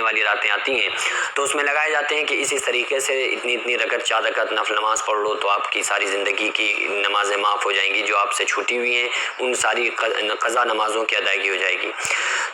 والی راتیں آتی ہیں تو اس میں لگائے جاتے ہیں کہ اسی طریقے سے اتنی رکعت 4 رکعت نفل نماز پڑھ لو تو آپ کی ساری زندگی کی نمازیں معاف ہو جائیں گی، جو آپ سے چھوٹی ہوئی ہیں ان ساری قضا نمازوں کی ادائیگی ہو جائے گی۔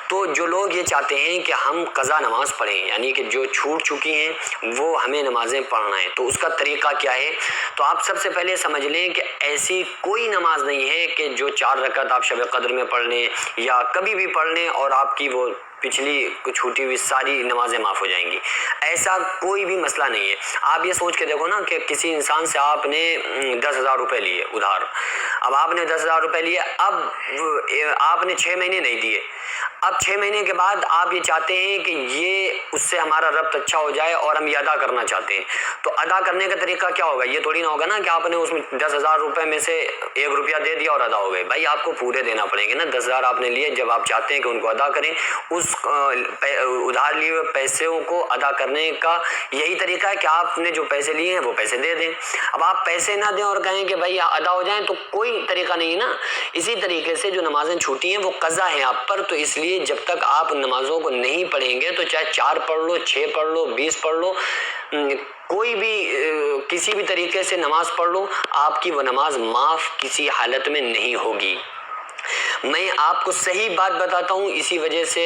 تو جو لوگ یہ چاہتے ہیں کہ ہم قضا نماز پڑھیں، یعنی کہ جو چھوٹ چکی ہیں وہ ہمیں نمازیں پڑھنا ہے، تو اس کا طریقہ کیا ہے؟ تو آپ سب سے پہلے سمجھ لیں کہ ایسی کوئی نماز نہیں ہے کہ جو 4 رکعت آپ شب قدر میں پڑھ لیں یا کبھی بھی پڑھ لیں اور آپ کی وہ پچھلی چھوٹی ہوئی ساری نمازیں معاف ہو جائیں گی، ایسا کوئی بھی مسئلہ نہیں ہے۔ آپ یہ سوچ کے دیکھو نا کہ کسی انسان سے آپ نے 10,000 روپے لیے ادھار، اب آپ نے 10,000 روپے لیے، اب آپ نے 6 مہینے نہیں دیے، اب 6 مہینے کے بعد آپ یہ چاہتے ہیں کہ یہ اس سے ہمارا ربط اچھا ہو جائے اور ہم یہ ادا کرنا چاہتے ہیں، تو ادا کرنے کا طریقہ کیا ہوگا؟ یہ تھوڑی نہ ہوگا نا کہ آپ نے اس میں 10,000 روپے میں سے 1 روپیہ دے دیا اور ادا ہو گئے، بھائی آپ کو پورے دینا پڑیں گے نا۔ 10,000 آپ نے لیے، جب آپ چاہتے ہیں کہ ان کو ادا کریں، اس ادھار لیے ہوئے پیسوں کو ادا کرنے کا یہی طریقہ ہے کہ آپ نے جو پیسے لیے ہیں وہ پیسے دے دیں۔ اب آپ پیسے نہ دیں اور کہیں کہ بھائی ادا ہو جائیں تو کوئی طریقہ نہیں ہے نا۔ اسی طریقے سے جو نمازیں چھوٹی ہیں وہ قضا ہیں آپ پر، تو اس لیے جب تک آپ نمازوں کو نہیں پڑھیں گے تو چاہے 4 پڑھ لو، 6 پڑھ لو، 20 پڑھ لو، کوئی بھی کسی بھی طریقے سے نماز پڑھ لو، آپ کی وہ نماز معاف کسی حالت میں نہیں ہوگی۔ میں آپ کو صحیح بات بتاتا ہوں، اسی وجہ سے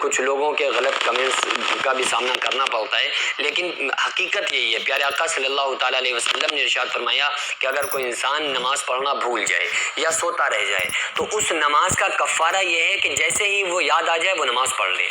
کچھ لوگوں کے غلط کمنٹس کا بھی سامنا کرنا پڑتا ہے، لیکن حقیقت یہی ہے۔ پیارے آقا صلی اللہ تعالیٰ علیہ وسلم نے ارشاد فرمایا کہ اگر کوئی انسان نماز پڑھنا بھول جائے یا سوتا رہ جائے تو اس نماز کا کفارہ یہ ہے کہ جیسے ہی وہ یاد آ جائے وہ نماز پڑھ لے۔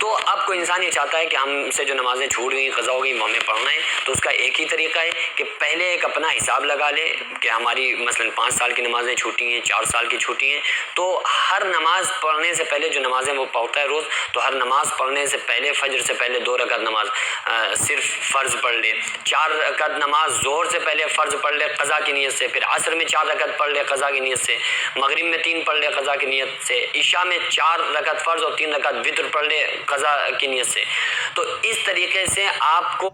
تو اب کوئی انسان یہ چاہتا ہے کہ ہم سے جو نمازیں چھوٹ گئیں، قضا ہو گئیں، وہ ہمیں پڑھنا ہے، تو اس کا ایک ہی طریقہ ہے کہ پہلے ایک اپنا حساب لگا لے کہ ہماری مثلاً 5 سال کی نمازیں چھوٹی ہیں، 4 سال کی چھوٹی ہیں، تو ہر نماز پڑھنے سے پہلے جو نمازیں وہ پڑھتا ہے روز، تو ہر نماز پڑھنے سے پہلے فجر سے پہلے 2 رکعت نماز صرف فرض پڑھ لے، 4 رکعت نماز ظہر سے پہلے فرض پڑھ لے قضا کی نیت سے، پھر عصر میں 4 رکعت پڑھ لے قضا کی نیت سے، مغرب میں 3 پڑھ لے قضا کی نیت سے، عشاء میں 4 رکعت فرض اور 3 رکعت وتر پڑھ لے قضا کی نیت سے۔ تو اس طریقے سے آپ کو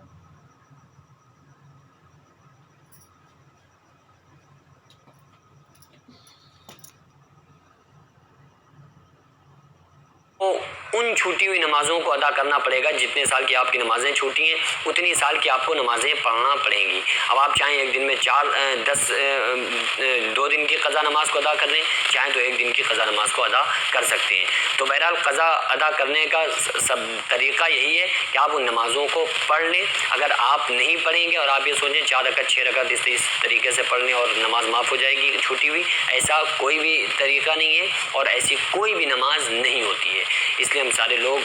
ان چھوٹی ہوئی نمازوں کو ادا کرنا پڑے گا، جتنے سال کی آپ کی نمازیں چھوٹی ہیں اتنی سال کی آپ کو نمازیں پڑھنا پڑیں گی۔ اب آپ چاہیں ایک دن میں 2 دن کی قضا نماز کو ادا کر لیں، چاہیں تو 1 دن کی قضا نماز کو ادا کر سکتے ہیں۔ تو بہرحال قضا ادا کرنے کا سب طریقہ یہی ہے کہ آپ ان نمازوں کو پڑھ لیں۔ اگر آپ نہیں پڑھیں گے اور آپ یہ سوچیں 4 رکعت 6 رکعت اس طریقے سے پڑھ لیں اور نماز معاف ہو جائے گی چھوٹی ہوئی، ایسا کوئی بھی طریقہ نہیں ہے اور ایسی کوئی بھی نماز نہیں ہوتی ہے۔ اس لیے ہم سارے لوگ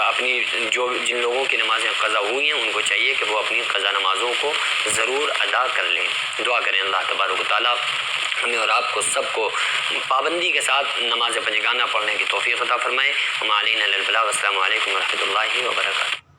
اپنی جن لوگوں کی نمازیں قضا ہوئی ہیں ان کو چاہیے کہ وہ اپنی قضا نمازوں کو ضرور ادا کر لیں۔ دعا کریں اللہ تبارک و تعالیٰ ہمیں اور آپ کو سب کو پابندی کے ساتھ نماز پنجگانہ پڑھنے کی توفیق عطا فرمائے۔ وما علینا الا البلاغ۔ السلام علیکم ورحمۃ اللہ وبرکاتہ۔